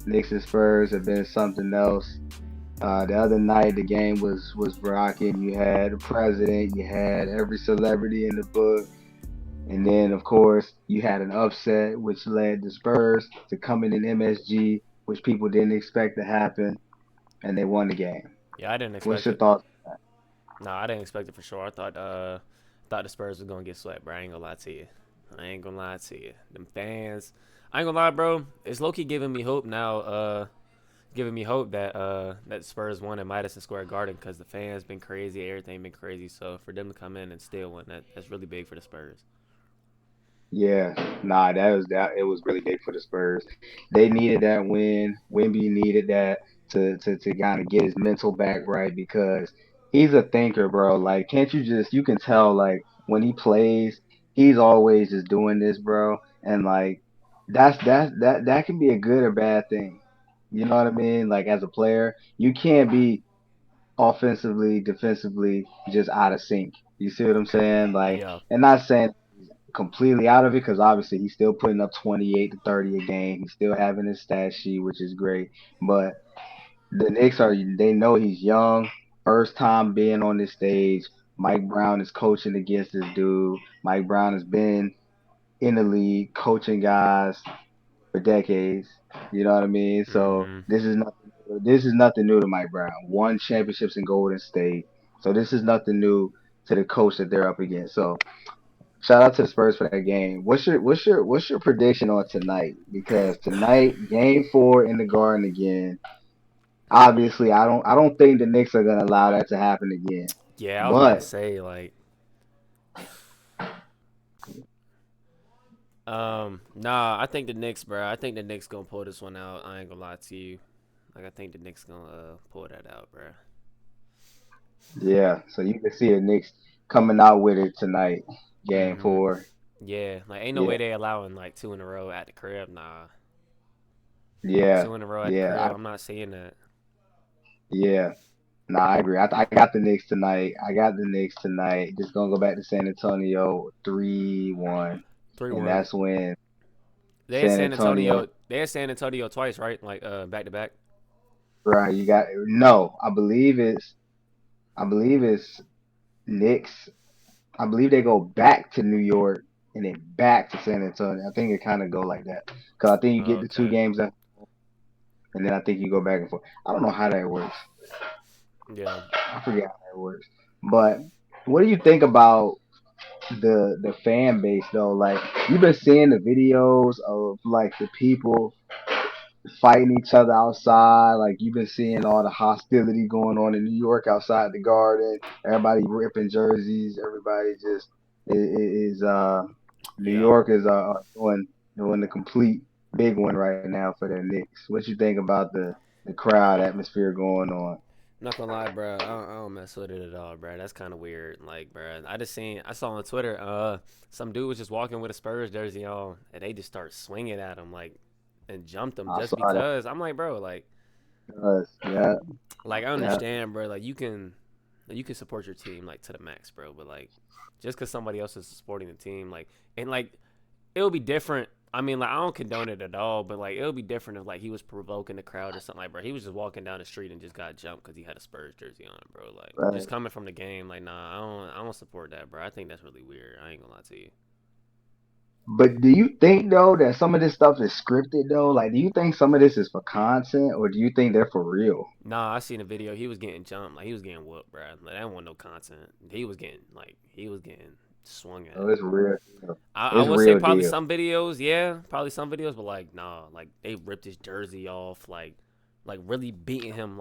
Knicks and Spurs have been something else. The other night, the game was rocking. You had the president, you had every celebrity in the book, and then of course you had an upset, which led the Spurs to coming in MSG, which people didn't expect to happen, and they won the game. Yeah, I didn't What's expect your it. thoughts? No, I didn't expect it for sure. I thought the Spurs was gonna get swept, bro. I ain't gonna lie to you. I ain't gonna lie to you. Them fans, I ain't gonna lie, bro. It's low key giving me hope now. Giving me hope that Spurs won at Madison Square Garden because the fans been crazy, everything been crazy. So for them to come in and still win, that's really big for the Spurs. Yeah, nah, that. It was really big for the Spurs. They needed that win. Wimby needed that to kind of get his mental back right because he's a thinker, bro. Like, can't you just you can tell like when he plays, he's always just doing this, bro. And like that can be a good or bad thing. You know what I mean? Like as a player, you can't be offensively, defensively just out of sync. You see what I'm saying? Like, Yeah, and not saying completely out of it because obviously he's still putting up 28 to 30 a game. He's still having his stat sheet, which is great. But the Knicks they know he's young, first time being on this stage. Mike Brown is coaching against this dude. Mike Brown has been in the league coaching guys for decades. You know what I mean? So mm-hmm. this is nothing new to Mike Brown. Won championships in Golden State. So this is nothing new to the coach that they're up against. So shout out to the Spurs for that game. What's your prediction on tonight? Because tonight, game 4 in the Garden again. Obviously, I don't think the Knicks are gonna allow that to happen again. Yeah. I was about to But say like, nah. I think the Knicks, bro. I think the Knicks gonna pull this one out. I ain't gonna lie to you. Like I think the Knicks gonna pull that out, bro. yeah, so you can see the Knicks coming out with it tonight, game Mm-hmm. 4. Yeah, like ain't no Yeah, way they allowing like two in a row at the crib. Nah, yeah, two in a row at the yeah, crib. I'm not seeing that. yeah. Nah, I agree. I got the Knicks tonight. I got the Knicks tonight. Just gonna go back to San Antonio 3-1, 3 and 1. that's when They had San San Antonio. Antonio. They had San Antonio twice, right? Like back to back. Right, you got no. I believe it's Knicks. I believe they go back to New York and then back to San Antonio. I think it kind of go like that because I think you Oh, get the two okay. games and then I think you go back and forth. I don't know how that works. Yeah. I forget how that works. But what do you think about the fan base though? Like you've been seeing the videos of like the people fighting each other outside. Like you've been seeing all the hostility going on in New York outside the Garden. Everybody ripping jerseys. Everybody just is New Yeah. York is doing the complete big one right now for their Knicks. What you think about the crowd atmosphere going on? Not gonna lie, bro. I don't mess with it at all, bro. That's kind of weird. Like, bro, I saw on Twitter, some dude was just walking with a Spurs jersey on, and they just start swinging at him, like, and jumped him I just saw that. because. I'm like, bro, Yeah, I yeah. understand, bro. You can support your team like to the max, bro. But like, just because somebody else is supporting the team, like, and like, it'll be different. I mean, like, I don't condone it at all, but like, it'll be different if like he was provoking the crowd or something like, bro. He was just walking down the street and just got jumped because he had a Spurs jersey on, bro. Like, just Right. coming from the game, like, nah, I don't support that, bro. I think that's really weird. I ain't gonna lie to you. But do you think though that some of this stuff is scripted though? Like, do you think some of this is for content, or do you think they're for real? Nah, I seen a video. He was getting jumped, like he was getting whooped, bro. Like that wasn't no content. He was getting swung Oh, at. it's real deal. I It's would say real probably deal. some videos, yeah, probably some videos, but like nah, like they ripped his jersey off, like really beating him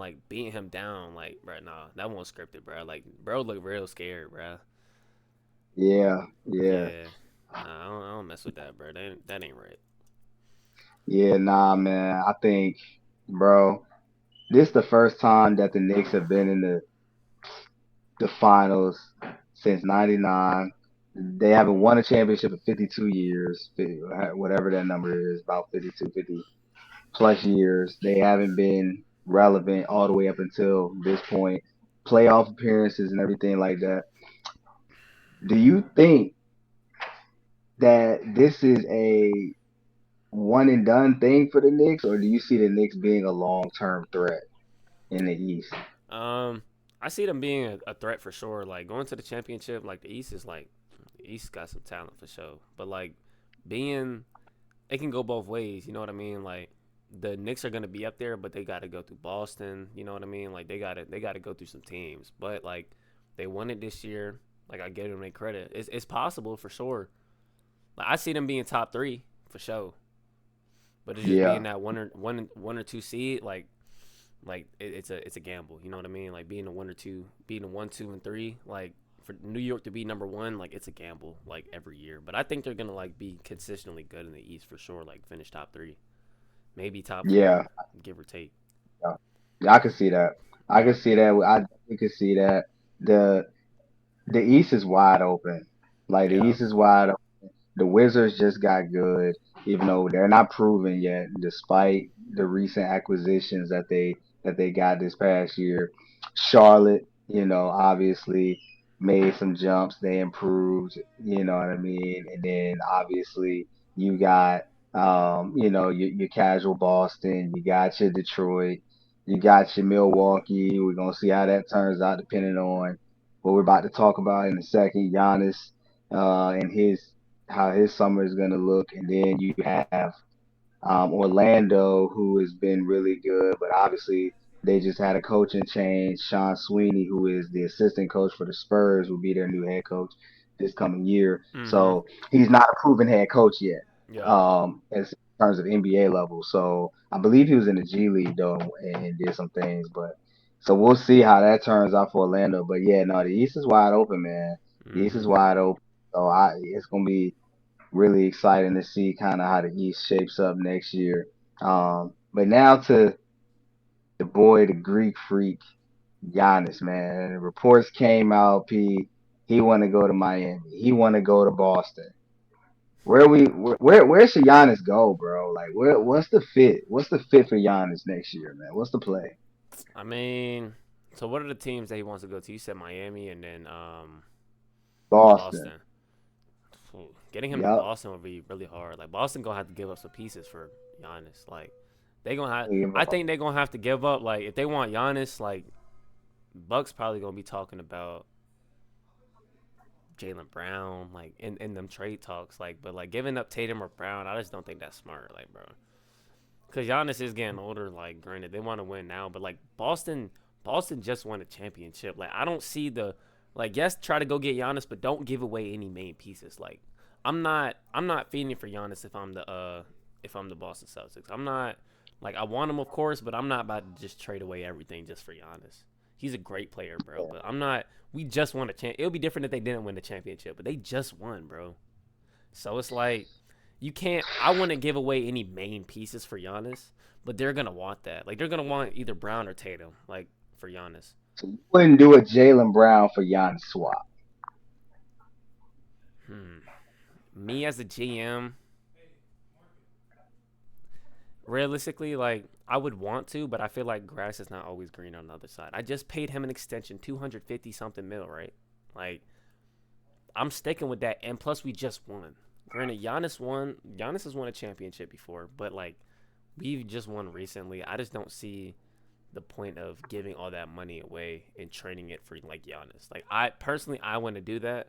down, like bro, nah, that wasn't scripted, bro. Like bro looked real scared, bro. Yeah, yeah, Yeah, nah, I don't mess with that, bro. That ain't right. yeah. Nah, man. I think, bro, this the first time that the Knicks have been in the finals since '99. They haven't won a championship in 52 years, whatever that number is, about 52, 50 plus years. They haven't been relevant all the way up until this point. Playoff appearances and everything like that. Do you think that this is a one and done thing for the Knicks, or do you see the Knicks being a long term threat in the East? Um, I see them being a threat for sure. Like going to the championship, like the East got some talent for sure. But like being, it can go both ways. You know what I mean? Like the Knicks are gonna be up there, but they got to go through Boston. You know what I mean? Like they got to go through some teams. But like they won it this year. Like I give them their credit. It's possible for sure. Like I see them being top three for sure. But it's just being Yeah, that one or two seed. It's a gamble. You know what I mean? Like being a one or two, being a 1, 2, and 3. Like for New York to be number one, like it's a gamble. Like every year, but I think they're gonna like be consistently good in the East for sure. Like finish top three, maybe top yeah, four, give or take. yeah. Yeah, I can see that. I Yeah. can see that. I definitely can see that. The the East is wide open. Like the Yeah. East is wide. The Wizards just got good, even though they're not proven yet, despite the recent acquisitions that they got this past year. Charlotte, obviously made some jumps. They improved, you know what I mean? And then obviously you got your casual Boston, you got your Detroit, you got your Milwaukee. We're gonna see how that turns out depending on what we're about to talk about in a second. Giannis and his how his summer is going to look. And then you have Orlando, who has been really good, but obviously they just had a coaching change. Sean Sweeney, who is the assistant coach for the Spurs, will be their new head coach this coming year. Mm-hmm. So he's not a proven head coach yet, Yeah. as in terms of NBA level. So I believe he was in the G League though and did some things, but. So we'll see how that turns out for Orlando. But yeah, no, the East is wide open, man. The East is Mm-hmm. wide open. So it's gonna be really exciting to see kind of how the East shapes up next year. But now to the boy, the Greek freak, Giannis, man. Reports came out, he want to go to Miami. He want to go to Boston. Where should Giannis go, bro? Like what's the fit? What's the fit for Giannis next year, man? What's the play? I mean, so what are the teams that he wants to go to? You said Miami and then Boston. Boston. Getting him to Yep. Boston would be really hard. Like Boston gonna have to give up some pieces for Giannis. Like they gonna have. I think they're gonna have to give up. Like if they want Giannis, like Bucks probably gonna be talking about Jalen Brown, like in them trade talks. Like, but like giving up Tatum or Brown, I just don't think that's smart. Like, bro, because Giannis is getting older. Like, granted, they want to win now, but like Boston just won a championship. Like, I don't see the like. Yes, try to go get Giannis, but don't give away any main pieces. Like, I'm not feeding for Giannis if I'm the Boston Celtics. I'm not like I want him, of course, but I'm not about to just trade away everything just for Giannis. He's a great player, bro. But I'm not. We just won a champ. It would be different if they didn't win the championship, but they just won, bro. So it's like you can't. I wouldn't give away any main pieces for Giannis, but they're gonna want that. Like they're gonna want either Brown or Tatum, like for Giannis. So you wouldn't do a Jalen Brown for Giannis swap. Hmm. Me as a GM, realistically, like I would want to, but I feel like grass is not always green on the other side. I just paid him an extension, 250 something mil, right? Like I'm sticking with that, and plus we just won. Granted, Giannis won. Giannis has won a championship before, but like we've just won recently. I just don't see the point of giving all that money away and trading it for like Giannis. Like I personally, I want to do that,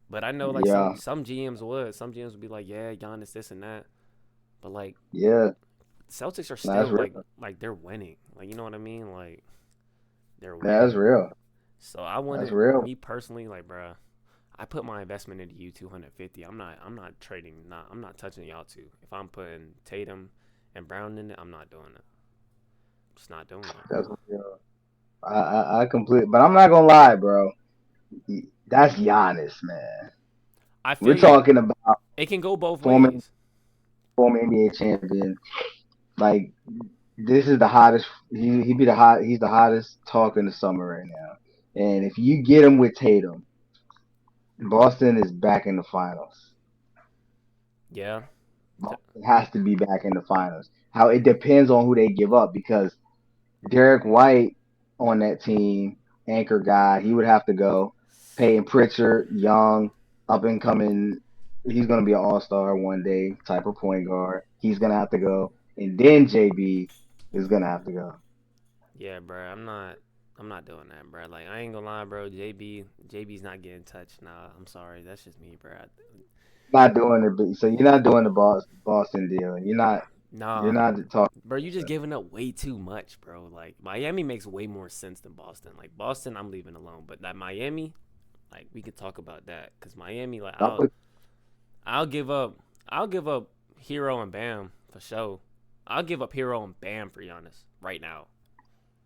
but I know like some Yeah, some GMs would. Some GMs would be like, yeah, Giannis this and that. But like yeah, Celtics are that's still real. like they're winning. Like you know what I mean? Like they're That's winning. real. So I That's wouldn't real. me personally like, bruh. I put my investment into you 250. I'm not trading. I'm not touching y'all two. If I'm putting Tatum and Brown in it, I'm not doing it. Just not doing it. That's real. I complete, but I'm not gonna lie, bro. That's Giannis, man. I We're feel you. talking about It can go both former ways. former NBA champion. Like this is the hottest. He be the hot. He's the hottest talk in the summer right now. And if you get him with Tatum, Boston is back in the finals. Yeah. Boston has to be back in the finals. How it depends on who they give up because Derek White on that team, anchor guy, he would have to go. Peyton Pritchard, young, up and coming. He's gonna be an all-star one day type of point guard. He's gonna have to go, and then JB is gonna have to go. Yeah, bro. I'm not doing that, bro. Like I ain't gonna lie, bro. JB's not getting touched. Nah, I'm sorry. That's just me, bro. Not doing it, so you're not doing the Boston deal. You're Nah, not talking. bro. You just giving up way too much, bro. Like Miami makes way more sense than Boston. Like Boston, I'm leaving alone. But that Miami, like we could talk about that because Miami, like I'll give up I'll give up Hero and Bam for sure. I'll give up Hero and Bam for Giannis right now.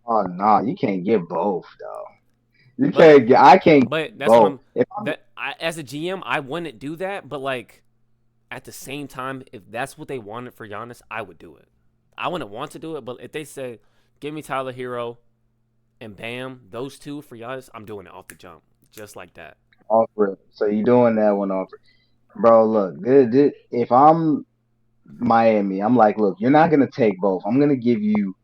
Oh no, you can't get both though. You But can't get. I can't but get that's what both. I'm If I'm that I, as a GM I wouldn't do that. But like at the same time, if that's what they wanted for Giannis, I would do it. I wouldn't want to do it, but if they say, "Give me Tyler Hero and Bam, those two for Giannis," I'm doing it off the jump, just like that. offer it, so you doing that one offer, bro. Look, if I'm Miami, I'm like, look, you're not gonna take both. I'm gonna give you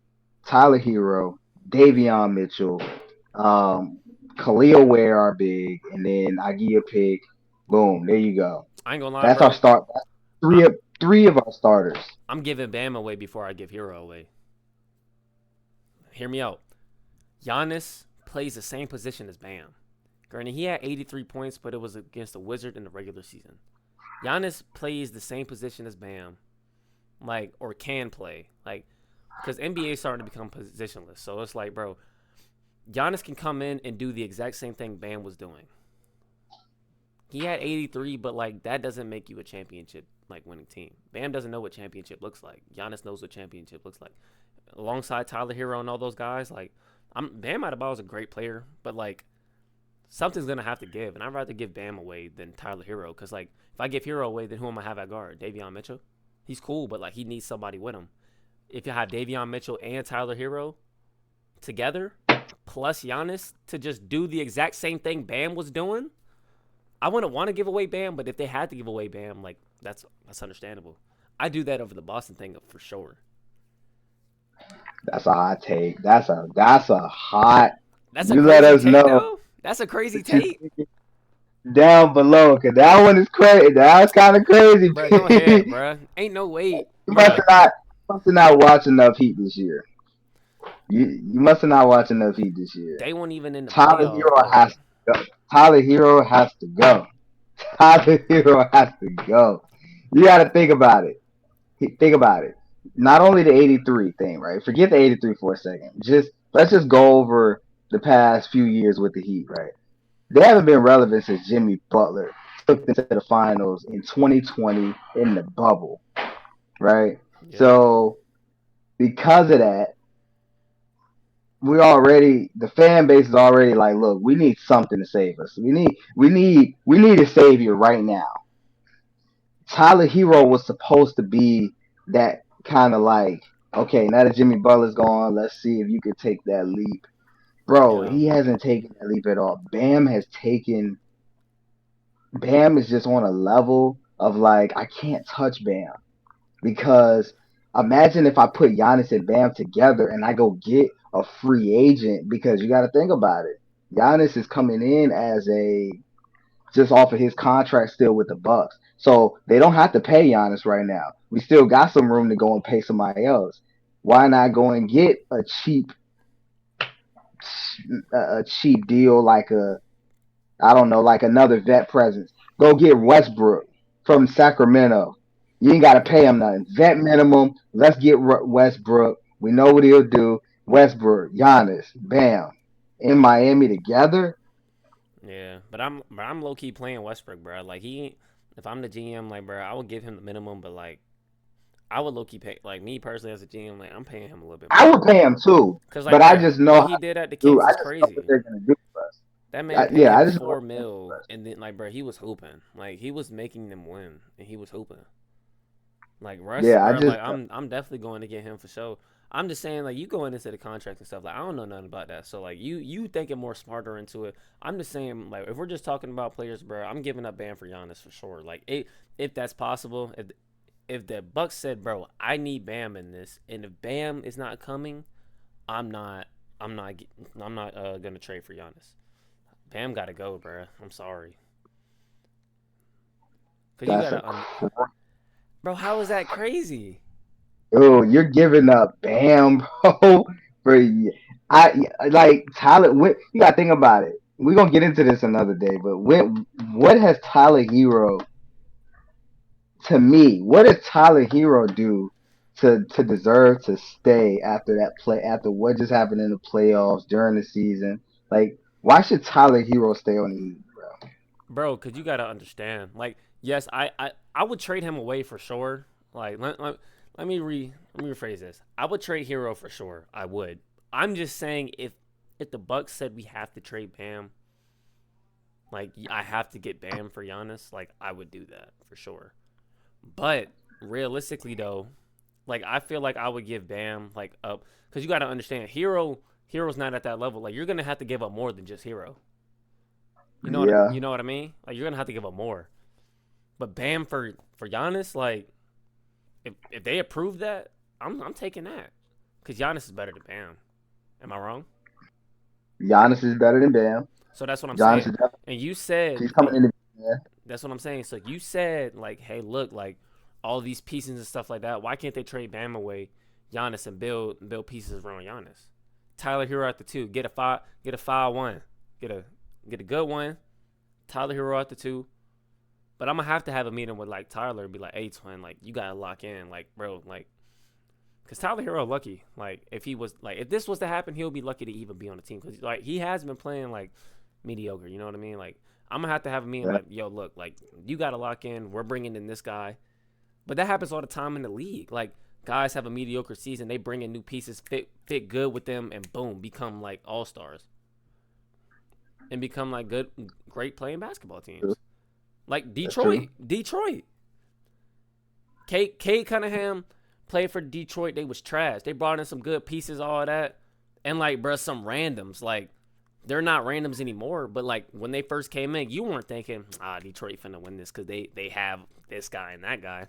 Tyler Hero, Davion Mitchell, um, Khalil Ware are big, and then I give you a pick. Boom, there you go. I ain't gonna lie, That's our bro. start. That's I, three of our starters. I'm giving Bam away before I give Hero away. Hear me out. Giannis plays the same position as Bam. Granted, he had 83 points, but it was against the Wizard in the regular season. Giannis plays the same position as Bam, like or can play, like because NBA is starting to become positionless. So it's like, bro, Giannis can come in and do the exact same thing Bam was doing. He had 83, but like that doesn't make you a championship like winning team. Bam doesn't know what championship looks like. Giannis knows what championship looks like. Alongside Tyler Hero and all those guys, like Bam Adebayo is a great player, but like something's gonna have to give, and I'd rather give Bam away than Tyler Hero. Cause like if I give Hero away, then who am I have at guard? Davion Mitchell. He's cool, but like he needs somebody with him. If you have Davion Mitchell and Tyler Hero together, plus Giannis to just do the exact same thing Bam was doing, I wouldn't want to give away Bam, but if they had to give away Bam, like that's understandable. I do that over the Boston thing for sure. That's a hot take. That's a hot. That's a You let crazy us take know though. That's a crazy what you take, think down below, cause that one is crazy. That's kind of crazy. bro. Go ahead, bro. Ain't no way, You must bro. have not must have not watched enough Heat this year. You must have not watched enough Heat this year. They weren't even in the Tyler playoffs, Hero bro. has to go. Tyler Hero has to go. Tyler Hero has to go. You got to think about it. Think about it. Not only the 83 thing, right? Forget the 83 for a second. Let's just go over the past few years with the Heat, right? They haven't been relevant since Jimmy Butler took them to the finals in 2020 in the bubble, right? Yep. So because of that, the fan base is already like, look, we need something to save us. We need a savior right now. Tyler Hero was supposed to be that kind of like, okay, now that Jimmy Butler's gone, let's see if you could take that leap. Bro, Yeah. he hasn't taken that leap at all. Bam is just on a level of like, I can't touch Bam because imagine if I put Giannis and Bam together and I go get a free agent because you got to think about it. Giannis is coming in as a just off of his contract still with the Bucks. So they don't have to pay Giannis right now. We still got some room to go and pay somebody else. Why not go and get a cheap deal like a I don't know like another vet presence? Go get Westbrook from Sacramento. You ain't got to pay Yeah. him nothing. Vet minimum. Let's get Westbrook. We know what he'll do. Westbrook, Giannis, bam, in Miami together. Yeah. But I'm low key playing Westbrook, bro. Like he, if I'm the GM, like bro, I would give him the minimum, but like I would low key pay. Like me personally as a GM, like I'm paying him a little bit I more. would pay him too, Cause but like I bro, just know what how he to did at the do. Kings I is just know what crazy. they're gonna do for us. That man Yeah, paid I just know what four they're gonna do mil, for us. and then like bro, he was hooping. Like he was making them win, and he was hooping. Like Russ, Yeah, I bro. just Like I'm definitely going to get him for sure. I'm just saying, like you going into the contract and stuff. Like I don't know nothing about that. So like you thinking more smarter into it. I'm just saying, like if we're just talking about players, bro, I'm giving up Bam for Giannis for sure. Like if that's possible, if the Bucks said, bro, I need Bam in this, and if Bam is not coming, I'm not, I'm not, I'm not gonna trade for Giannis. Bam got to go, bro. I'm sorry. Cause you That's a gotta, bro. How is that crazy, oh, you're giving up Bam, bro. For I like Tyler. You gotta think about it. We're gonna get into this another day, but what has Tyler Hero to me? What does Tyler Hero do to deserve to stay after that play? After what just happened in the playoffs during the season, like why should Tyler Hero stay on the Heat, bro? bro? Cause you gotta understand. Like, yes, I would trade him away for sure. Like, let me rephrase this. I would trade Hero for sure. I would. I'm just saying if the Bucks said we have to trade Bam, like I have to get Bam for Giannis, like I would do that for sure. But realistically though, like I feel like I would give Bam like up because you got to understand Hero's not at that level. Like you're gonna have to give up more than just Hero. Yeah, You know what I mean? Like you're gonna have to give up more. But Bam for Giannis, like if they approve that, I'm taking that because Giannis is better than Bam. Am I wrong? Giannis is better than Bam. So that's what I'm Giannis saying. is definitely, And you he's said, coming in. Yeah, that's what I'm saying. So you said like, hey, look, like all these pieces and stuff like that. Why can't they trade Bam away, Giannis, and build pieces around Giannis? Tyler Hero at the two, get a 5-1, get a good one. Tyler Hero at the two. But I'm gonna have to have a meeting with like Tyler and be like, hey, twin, like you gotta lock in, like bro, like, cause Tyler Hero lucky. Like if he was like if this was to happen, he'll be lucky to even be on the team because like he has been playing like mediocre. You know what I mean? Like I'm gonna have a meeting right. like, yo, look, like you gotta lock in. We're bringing in this guy, but that happens all the time in the league. Like guys have a mediocre season, they bring in new pieces, fit good with them, and boom, become like all stars and become like great playing basketball True. teams. Like That's true. Detroit. Kate Cunningham played for Detroit. They was trash. They brought in some good pieces, all of that, and like, bruh, some randoms. Like, they're not randoms anymore. But like, when they first came in, you weren't thinking, Detroit finna win this because they have this guy and that guy.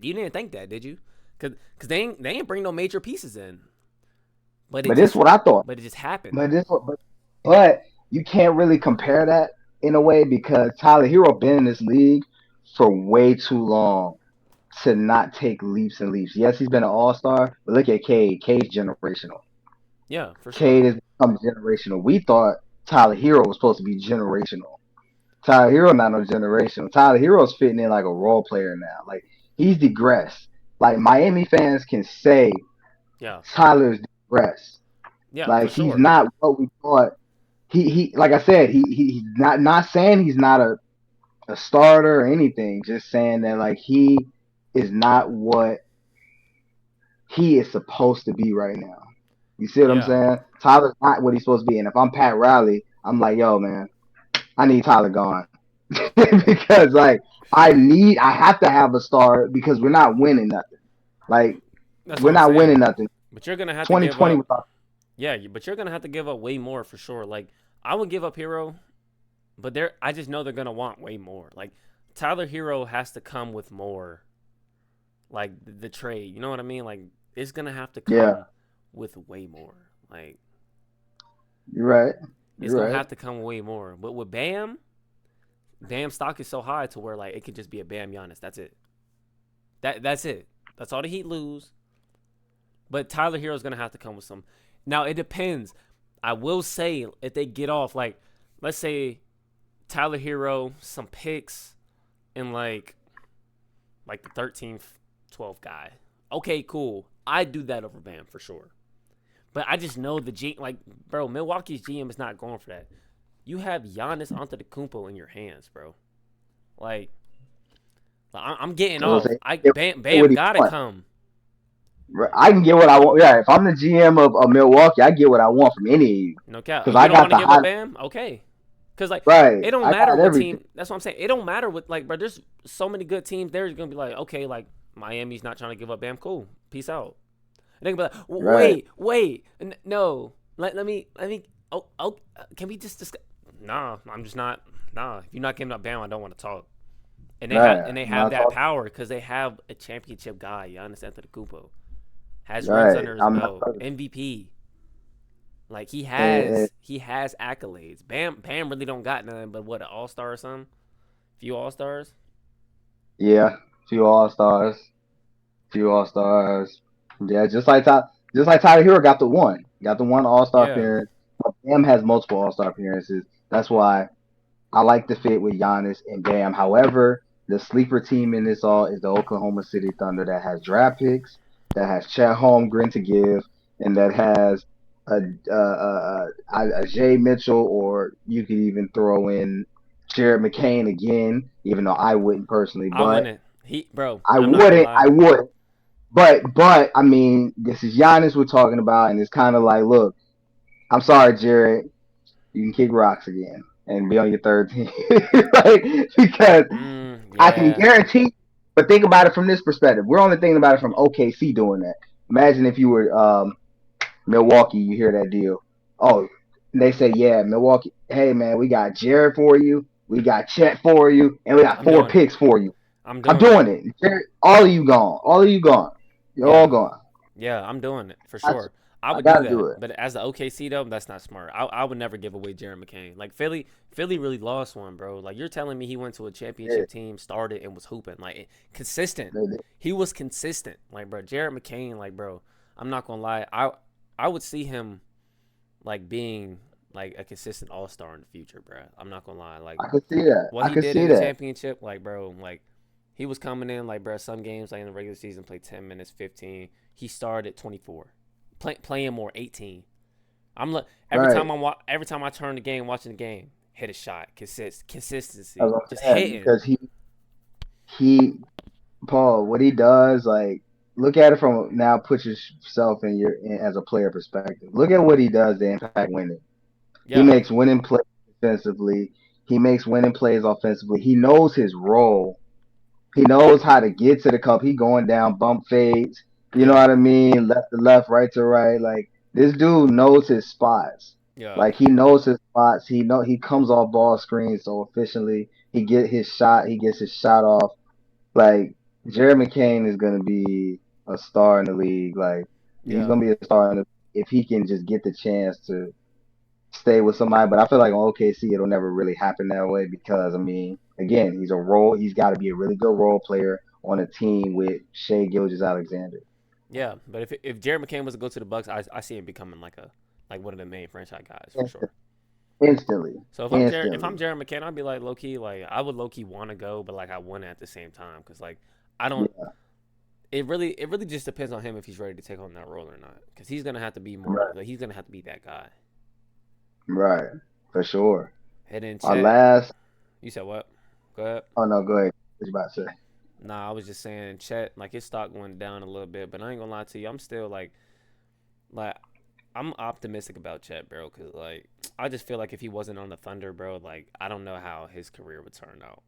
You didn't think that, did you? Because they ain't bring no major pieces in. But it But this is just what I thought. but it just happened. But this what but you can't really compare that in a way because Tyler Hero been in this league for way too long to not take leaps and leaps. Yes, he's been an all star, but look at Cade. Cade's generational. Yeah, for Cade sure. has become generational. We thought Tyler Hero was supposed to be generational. Tyler Hero not no generational. Tyler Hero's fitting in like a role player now. Like he's digressed. Like Miami fans can say Yeah. Tyler's digressed. Yeah, for Like he's sure. not what we thought. He like I said, he's not saying he's not a starter or anything, just saying that like he is not what he is supposed to be right now. You see what I'm Yeah. saying? Tyler's not what he's supposed to be. And if I'm Pat Riley, I'm like, yo, man, I need Tyler gone. Because like I have to have a star because we're not winning nothing. Like That's what we're I'm not winning saying. nothing. But you're gonna have to give 2020 up. was our Yeah, but you're gonna have to give up way more for sure. Like I would give up Hero, but I just know they're gonna want way more. Like Tyler Hero has to come with more. Like the trade, you know what I mean? Like it's gonna have to yeah, come with way more. Like you're right. it's You're gonna right. have to come way more. But with Bam stock is so high to where like it could just be a Bam Giannis. That's it. That's it. That's all the Heat lose. But Tyler Hero's gonna have to come with some. Now it depends. I will say if they get off, like let's say Tyler Hero, some picks, and like the 13th, 12th guy. Okay, cool. I'd do that over Bam for sure. But I just know like bro, Milwaukee's GM is not going for that. You have Giannis Antetokounmpo in your hands, bro. Like I'm getting So off. say, Bam what he gotta want. come. I can get what I want. Yeah, if I'm the GM of Milwaukee, I get what I want from any of you No cap. because You I don't got want to the give up high. Bam? Okay. Cause like Right, it don't I matter got what everything. team. That's what I'm saying. It don't matter what like, but there's so many good teams. They're gonna be like, okay, like Miami's not trying to give up Bam. Cool. Peace out. And they can be like, Right, wait, no. Let me. Oh, can we just discuss? Nah, I'm just not. Nah, if you're not giving up Bam, I don't want to talk. right. And they I'm have not that talking. power because they have a championship guy, Giannis Antetokounmpo, has rings Right, under his I'm not belt, talking. MVP. Like And he has accolades. Bam really don't got nothing but what an all star or something, few all stars. Yeah, few All Stars, few All Stars. Yeah, just like Tyler Hero got the one All Star Yeah, appearance. But Bam has multiple All Star appearances. That's why I like the fit with Giannis and Bam. However, the sleeper team in this all is the Oklahoma City Thunder that has draft picks, that has Chet Holmgren to give, and that has a Jay Mitchell, or you could even throw in Jared McCain again, even though I wouldn't personally, I but wouldn't. Bro, I I'm not gonna wouldn't. lie. I would. But I mean, this is Giannis we're talking about, and it's kind of like, look, I'm sorry, Jared, you can kick rocks again and be on your third team, like, because I can Yeah, guarantee. But think about it from this perspective. We're only thinking about it from OKC doing that. Imagine if you were Milwaukee, you hear that deal. Oh, they say, yeah, Milwaukee. Hey man, we got Jared for you, we got Chet for you, and we got I'm four doing it. picks for you. I'm I'm doing it. doing it. Jared, all of you gone. All of you gone. You're all Yeah, gone. yeah, I'm doing it for I, sure. I I would do gotta that, do it. but as the OKC though, that's not smart. I would never give away Jared McCain. Like Philly really lost one, bro. Like you're telling me he went to a Yeah, championship team, started and was hooping like consistent. they did. He was consistent, like bro. Jared McCain, like bro. I'm not gonna lie. I would see him like being like a consistent All Star in the future, bro. I'm not gonna lie. Like I could see that. what I he could did see in the that. championship, like bro, like he was coming in like bro. Some games like in the regular season, played 10 minutes, 15. He started at 24, playing more 18. I'm like Right. every time I turn the game, watching the game, hit a shot, That's consistency, what just I'm saying. hitting. Because he Paul, what he does, like, look at it from now. Put yourself as a player perspective. Look at what he does to impact winning. He Yeah, makes winning plays defensively. He makes winning plays offensively. He knows his role. He knows how to get to the cup. He going down bump fades. You know yeah, what I mean? Left to left, right to right. Like, this dude knows his spots. yeah, Like, he knows his spots. He comes off ball screens so efficiently. He get his shot. He gets his shot off. Like, Jared McCain is gonna be a star in the league. Like, he's yeah, gonna be a star in the, if he can just get the chance to stay with somebody. But I feel like on OKC it'll never really happen that way because, I mean, again, he's got to be a really good role player on a team with Shea Gilgeous Alexander. yeah. But if Jared McCain was to go to the Bucks, I see him becoming like one of the main franchise guys for sure. Instantly, So if I'm instantly. Jared McCann, I'd be like low key, like I would low key want to go, but like I wouldn't at the same time because like I don't. Yeah, It really just depends on him if he's ready to take on that role or not. Because he's gonna have to be more. right, Like, he's gonna have to be that guy. right, for sure. Head in Our chat. last. You said what? Go ahead. Oh no, go ahead. What you about to say? Nah, I was just saying Chet, like his stock went down a little bit, but I ain't gonna lie to you, I'm still like I'm optimistic about Chet, bro, because like I just feel like if he wasn't on the Thunder, bro, like I don't know how his career would turn out.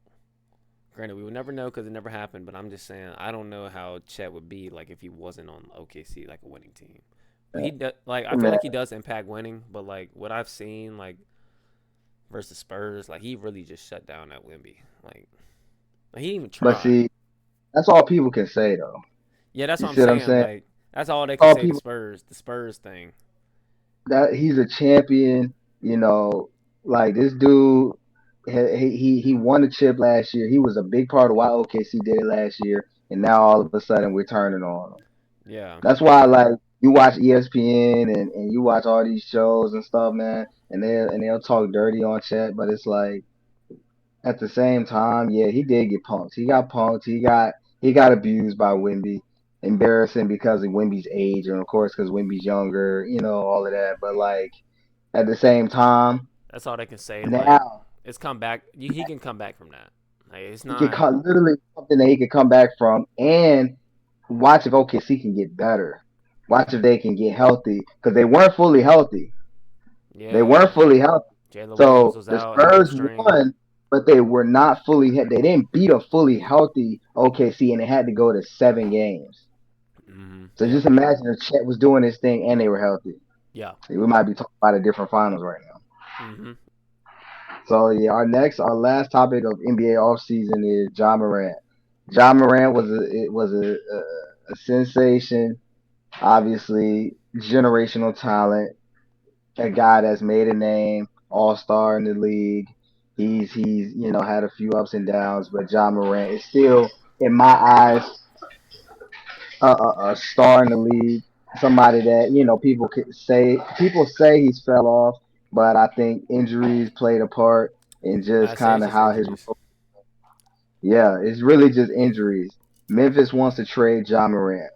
Granted, we would never know because it never happened, but I'm just saying I don't know how Chet would be like if he wasn't on OKC, like a winning team. But he does, like I feel Man, like he does impact winning, but like what I've seen like versus Spurs, like he really just shut down that Wimby. Like he didn't even but try. see, that's all people can say though. Yeah, that's You what I'm see what I'm saying. saying? Like that's all they can All say. people The Spurs thing. that he's a champion. You know, like this dude. He won the chip last year. He was a big part of why OKC did it last year, and now all of a sudden we're turning on him. Yeah, That's why, like, you watch ESPN and you watch all these shows and stuff, man, and they'll talk dirty on chat, but it's like at the same time, yeah, he did get punked. He got punked. He got abused by Wimby. Embarrassing because of Wimby's age, and of course because Wimby's younger, all of that. But like at the same time, that's all they can say. Like now it's come back. He can come back from that. Like it's he can not. cut literally something that he could come back from, and watch if OKC can get better. Watch if they can get healthy because they weren't fully healthy. They Yeah, weren't fully healthy. Jalen Williams So was the out, Spurs hamstring. won, but they were not fully. They didn't beat a fully healthy OKC, and it had to go to 7 games. So Yep. just imagine if Chet was doing this thing and they were healthy. Yeah. We might be talking about a different finals right now. Mm-hmm. So yeah, our last topic of NBA offseason is John Morant. John Morant was a sensation. Obviously, generational talent, a guy that's made a name, all star in the league. He's had a few ups and downs, but John Morant is still, in my eyes, a star in the league. Somebody that people say he's fell off, but I think injuries played a part in just I say kind it's of just how his. injuries. Yeah, it's really just injuries. Memphis wants to trade John Morant.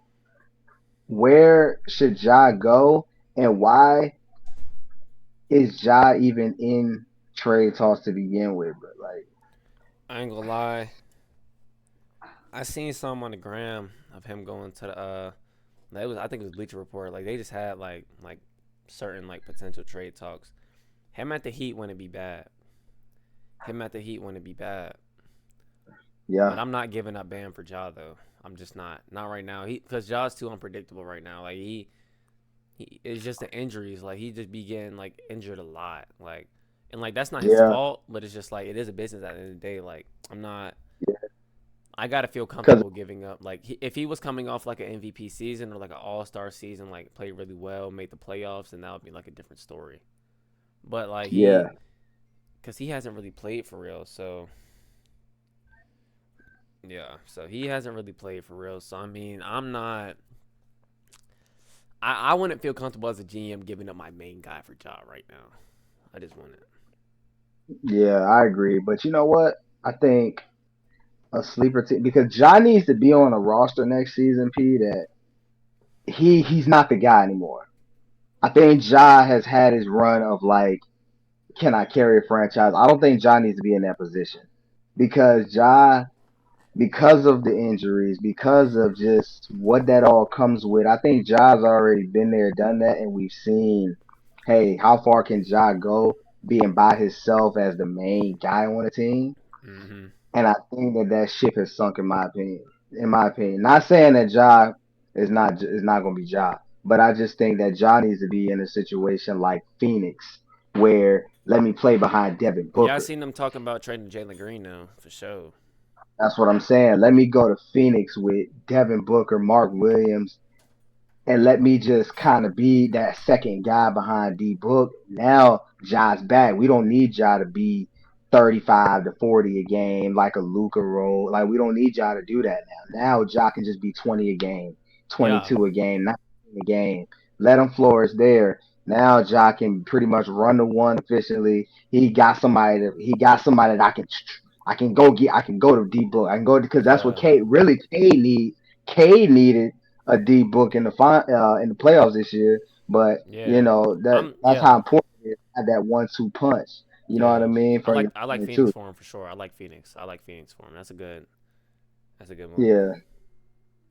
Where should Ja go, and why is Ja even in trade talks to begin with? But like, I ain't gonna lie. I seen some on the gram of him going to the it was I think it was Bleacher Report. Like they just had like certain like potential trade talks. Him at the Heat wouldn't be bad. Him at the Heat wouldn't be bad. But yeah, I'm not giving up Bam for Ja though. I'm just not right now. He because Ja's too unpredictable right now. Like he it's just the injuries. Like he just be getting like injured a lot. Like and like that's not his yeah, fault, but it's just like it is a business at the end of the day. Like I'm not. yeah. I gotta feel Because comfortable giving up. Like if he was coming off like an MVP season or like an All Star season, like played really well, made the playoffs, and that would be like a different story. But like yeah, because he hasn't really played for real, so yeah, so he hasn't really played for real. So I mean, I'm not. I wouldn't feel comfortable as a GM giving up my main guy for job right now. I just wouldn't. yeah, I agree. But you know what? I think a sleeper team because John needs to be on a roster next season. P that he's not the guy anymore. I think Ja has had his run of like, can I carry a franchise? I don't think Ja needs to be in that position because because of the injuries, because of just what that all comes with. I think Ja's already been there, done that, and we've seen, hey, how far can Ja go being by himself as the main guy on the team? Mm-hmm. And I think that ship has sunk in my opinion. In my opinion, not saying that Ja is not going to be Ja, but I just think that Ja needs to be in a situation like Phoenix, where let me play behind Devin Yeah, I Booker. seen them talking about trading Jalen Green now for sure. That's what I'm saying. Let me go to Phoenix with Devin Booker, Mark Williams, and let me just kind of be that second guy behind D Book. Now Ja's back. We don't need Ja to be 35 to 40 a game like a Luca role. Like we don't need Ja to do that now. Now Ja can just be 20 a game, Yeah, 22 a game, 19 a game. Let him flourish there. Now Ja can pretty much run the one efficiently. He got somebody that I can go to D Book. I can go because that's what yeah, K needed a D book in the playoffs this year. But yeah. that's Yeah, how important it is to have that 1-2 punch. You know what I yeah. mean? From your I like Phoenix too. for him for sure. I like Phoenix. I like Phoenix for him. That's a good move. Yeah.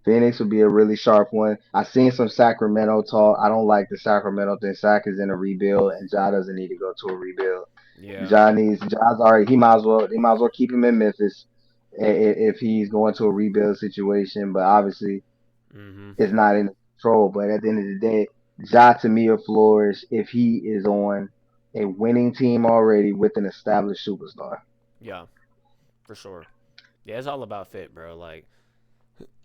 Phoenix would be a really sharp one. I seen some Sacramento talk. I don't like the Sacramento thing. Sac is in a rebuild, and Ja doesn't need to go to a rebuild. Yeah. Ja's already. He might as well keep him in Memphis if he's going to a rebuild situation. But obviously, Mm-hmm. is not in control. But at the end of the day, Ja to me will flourish if he is on a winning team already with an established superstar. Yeah, for sure. Yeah, it's all about fit, bro. Like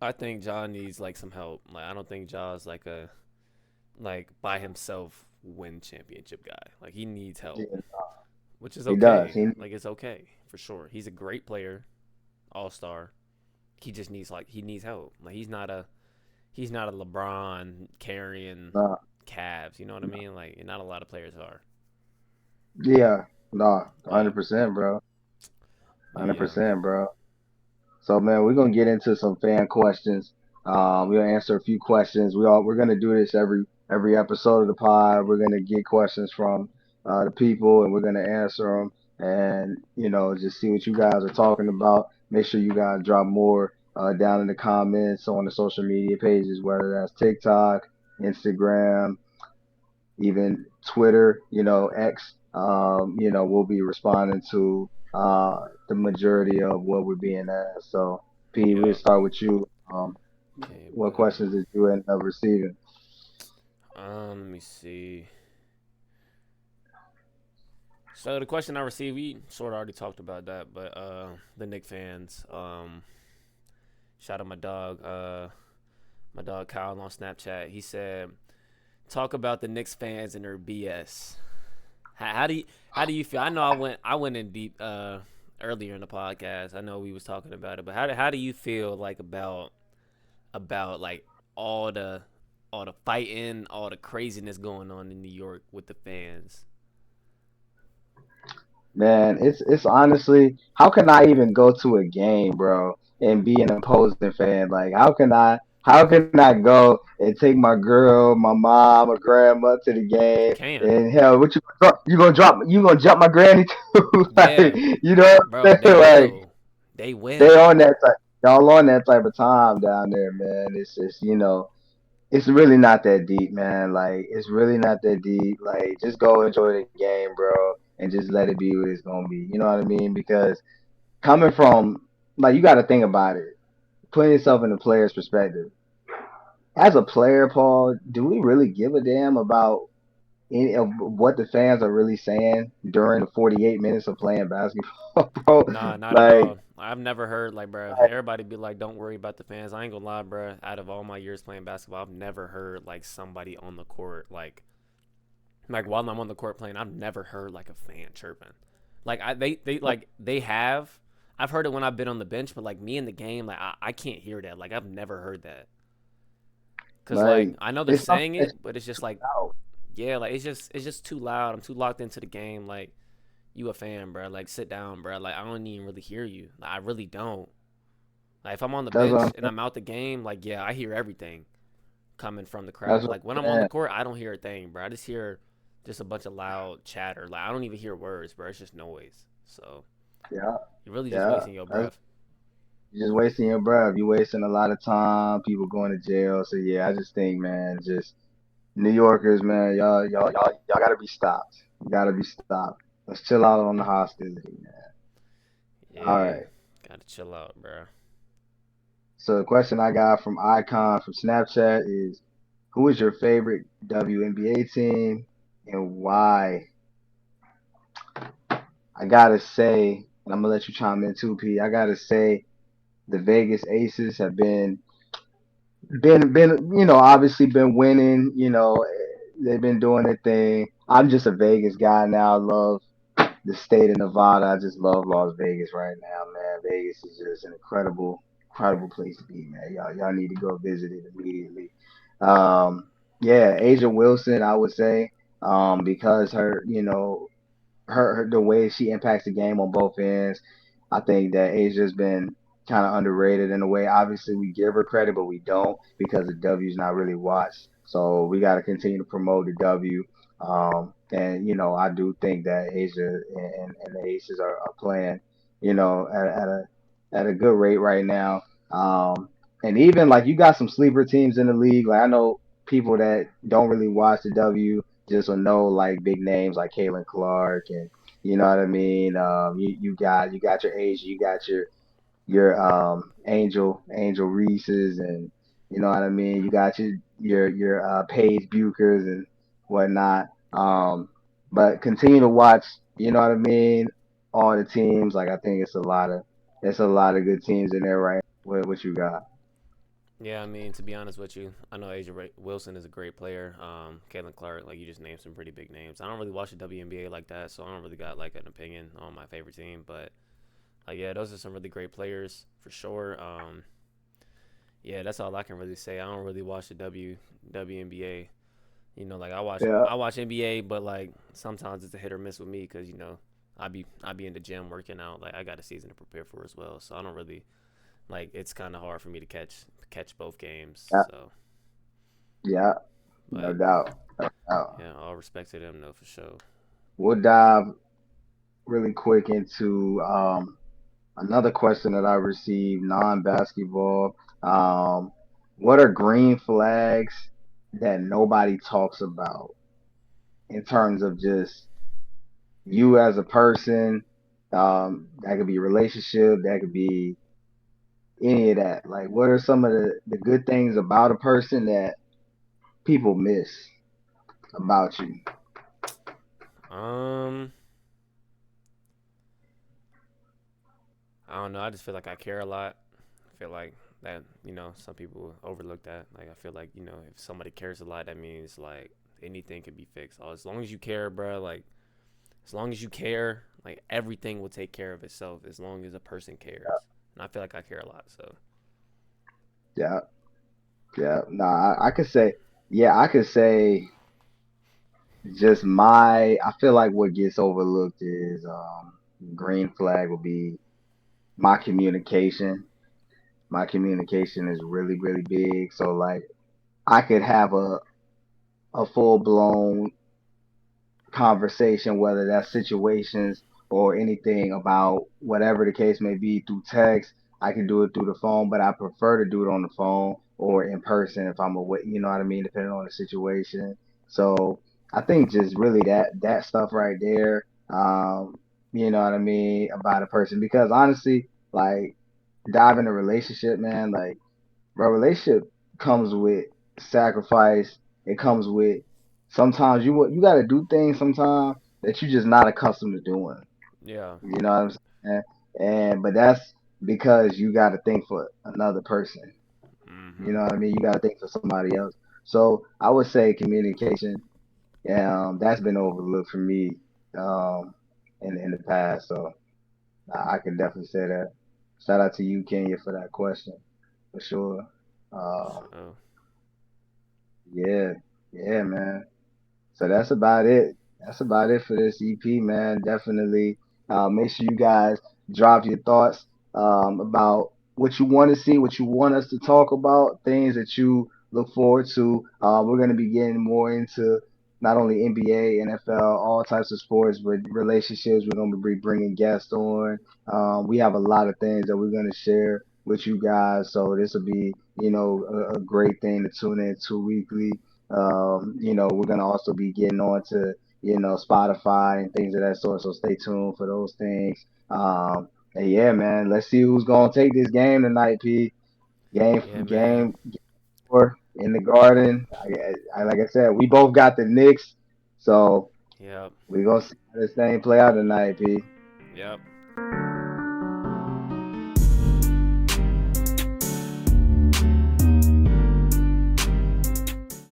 I think John needs like some help. Like I don't think Ja's like a like by himself win championship guy. Like he needs help, Yeah, which is he does. okay. Like it's okay for sure. He's a great player, all star. He just needs he needs help. Like he's not a LeBron carrying Uh, Cavs. You know what I mean? Like not a lot of players are. yeah, no, Yeah, 100%, bro. but yeah, 100%, bro. So man, we're gonna get into some fan questions. We're gonna answer a few questions. We're gonna do this every episode of the pod. We're gonna get questions from the people, and we're gonna answer them, and just see what you guys are talking about. Make sure you guys drop more down in the comments on the social media pages, whether that's TikTok, Instagram, even Twitter, X. We'll be responding to the majority of what we're being asked. So, P, we'll yeah. start with you. Okay, What boom. questions did you end up receiving? Let me see. So the question I received, we sort of already talked about that, but the Nick fans, shout out my dog Kyle on Snapchat. He said, "Talk about the Knicks fans and their BS." How do you how do you feel? I know I went in deep earlier in the podcast. I know we was talking about it, but how do you feel like about like all the all the fighting, all the craziness going on in New York with the fans? Man, it's honestly, how can I even go to a game, bro, and be an opposing fan? Like, how can I go and take my girl, my mom, or grandma to the You game? can. And hell, what you gonna jump my granny too? Like, Yeah, you know bro, what I'm they saying? Like, will. They they will. on that type, y'all on that type of time down there, man. It's just, it's really not that deep, man. Like, it's really not that deep. Like, just go enjoy the game, bro, and just let it be what it's gonna be. You know what I mean? Because coming from, like, you got to think about it, putting yourself in the player's perspective. As a player, Paul, do we really give a damn about any of what the fans are really saying during the 48 minutes of playing basketball, bro? Nah, not at Like, all. I've never heard like, bro. Everybody be like, "Don't worry about the fans." I ain't gonna lie, bro. Out of all my years playing basketball, I've never heard like somebody on the court like while I'm on the court playing, I've never heard like a fan chirping. Like they like they have. I've heard it when I've been on the bench, but like me in the game, like I can't hear that. Like I've never heard that. Cause like like I know they're it's something saying that's it, but it's just like out. yeah, like it's just too loud. I'm too locked into the game. Like you a fan, bro. Like sit down, bro. Like I don't even really hear you. Like, I really don't. Like if I'm on the That's what bench I'm and saying. I'm out the game, like yeah, I hear everything coming from the crowd. That's But what like when I'm I'm on the saying. court, I don't hear a thing, bro. I just hear just a bunch of loud chatter. Like I don't even hear words, bro. It's just noise. So Yeah, you're really just yeah. wasting your That's breath. You're just wasting your breath. You're wasting a lot of time. People going to jail. So yeah, I just think, man, just New Yorkers, man, y'all gotta be stopped. You gotta be stopped. Let's chill out on the hostility, man. All Yeah, right. gotta chill out, bro. So the question I got from Icon from Snapchat is, who is your favorite WNBA team and why? I gotta say, and I'm gonna let you chime in too, P. I gotta say, the Vegas Aces have been obviously been winning. They've been doing their thing. I'm just a Vegas guy now. I love the state of Nevada. I just love Las Vegas right now, man. Vegas is just an incredible place to be, man. Y'all need to go visit it immediately. Yeah, Asia Wilson, I would say, because her the way she impacts the game on both ends. I think that Asia's been kind of underrated in a way. Obviously, we give her credit, but we don't because the W's not really watched. So we got to continue to promote the W. And I do think that Asia and the Aces are playing, at a good rate right now. And even like you got some sleeper teams in the league. Like I know people that don't really watch the W just will know like big names like Caitlin Clark and you know what I mean. You got your Asia, you got your Angel Reese's, and you know what I mean. You got your Paige Bukers and whatnot. But continue to watch. You know what I mean. All the teams. Like I think it's a lot of good teams in there right. What you got? Yeah, I mean, to be honest with you, I know Wilson is a great player. Caitlin Clark, like you just named some pretty big names. I don't really watch the WNBA like that, so I don't really got like an opinion on my favorite team. But like, yeah, those are some really great players for sure. Yeah, that's all I can really say. I don't really watch the WNBA. Like Yeah, I watch NBA, but like sometimes it's a hit or miss with me because I be in the gym working out. Like I got a season to prepare for as well, so I don't really like. It's kind of hard for me to catch both games. yeah, So, yeah. No but doubt. No doubt. yeah, all respect to them though for sure. We'll dive really quick into another question that I received, non-basketball. Um, what are green flags that nobody talks about in terms of just you as a person? That could be a relationship, that could be any of that. Like, what are some of the good things about a person that people miss about you? Um, I don't know. I just feel like I care a lot. I feel like that some people overlook that. Like I feel like if somebody cares a lot, that means like anything can be fixed. As long as you care, bro. Like As long as you care, like everything will take care of itself as long as a person cares. And I feel like I care a lot. So Yeah, yeah. Nah, I could say, yeah, I could say just I feel like what gets overlooked is green flag would be my communication. My communication is really, really big. So like I could have a full blown conversation, whether that's situations or anything about whatever the case may be through text. I can do it through the phone, but I prefer to do it on the phone or in person if I'm away, you know what I mean, depending on the situation. So I think just really that stuff right there, you know what I mean, about a person. Because honestly, like dive in a relationship, man, like bro, relationship comes with sacrifice. It comes with sometimes you got to do things sometimes that you're just not accustomed to doing. yeah. You know what I'm saying? And but that's because you got to think for another person. You Mhm. know what I mean? You got to think for somebody else. So I would say communication. That's been overlooked for me um, in the past. So I can definitely say that. Shout out to you, Kenya, for that question for sure. Um, So Yeah, yeah, man. So that's about it. That's about it for this EP, man. Definitely. Make sure you guys drop your thoughts about what you want to see, what you want us to talk about, things that you look forward to. We're going to be getting more into not only NBA, NFL, all types of sports, but relationships. We're going to be bringing guests on. We have a lot of things that we're going to share with you guys. So this will be, a great thing to tune in to weekly. We're gonna also be getting on to, Spotify and things of that sort. So stay tuned for those things. And yeah, man, let's see who's gonna take this game tonight, P. Game, yeah, man. game four in the Garden. Like I said, we both got the Knicks, so Yep. we're gonna see how this thing play out tonight, P. Yep.